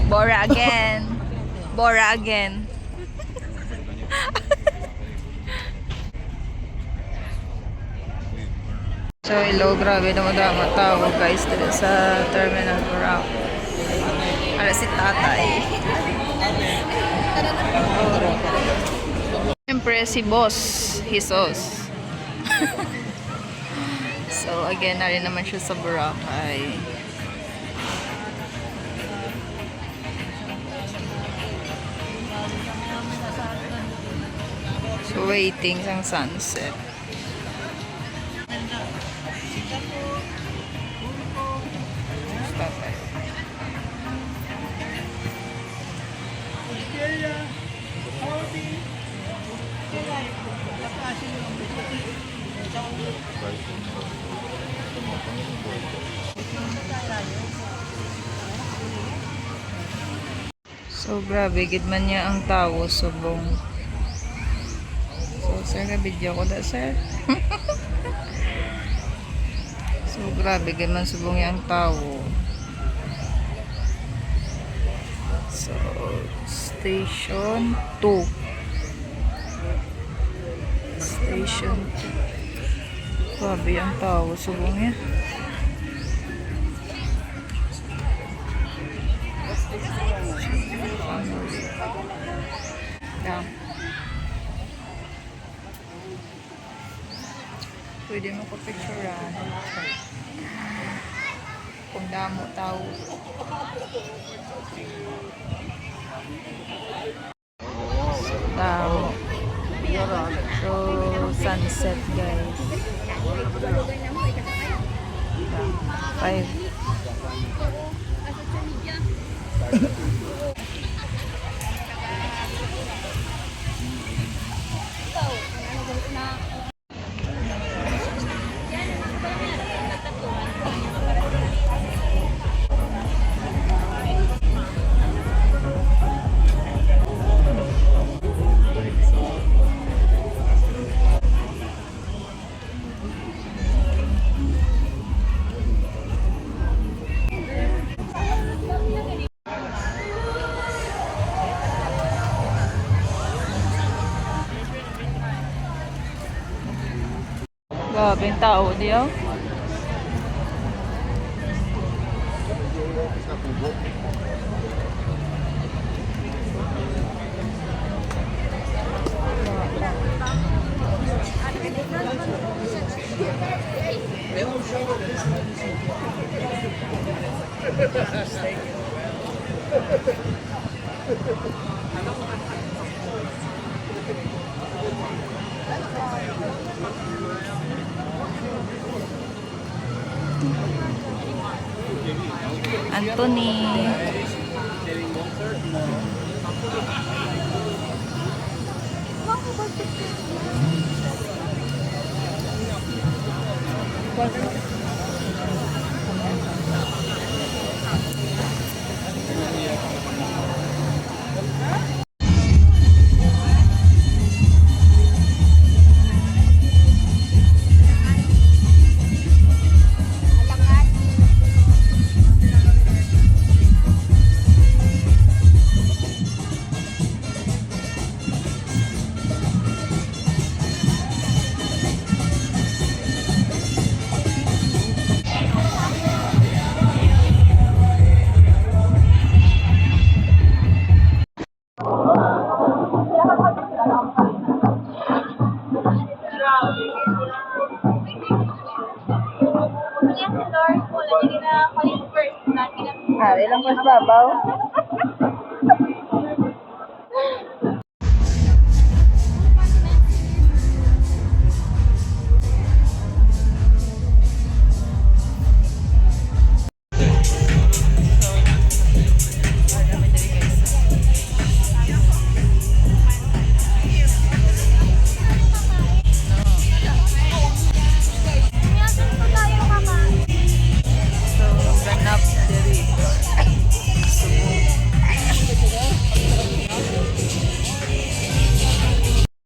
Bora again. Bora again. So, hello. Grabe na madama tao guys dito sa Terminal Barao. Para si tatay. Siyempre si boss. Jesus. So, again, na rin naman siya sa Boracay. So, waiting sa sunset. Tatay. So, grabe. Gid man niya ang tao, subong. So, sir, na-video ko da, sir. So, grabe. Gid man subong niya ang tao. So, station 2. Station 2. Grabe ang tao, subong niya. Yeah. Pwede mo ko picturean kung damo tao. Damo. So, sunset guys. 5. Grabe yung tao diyo. Anthony. Ilang pas babaw?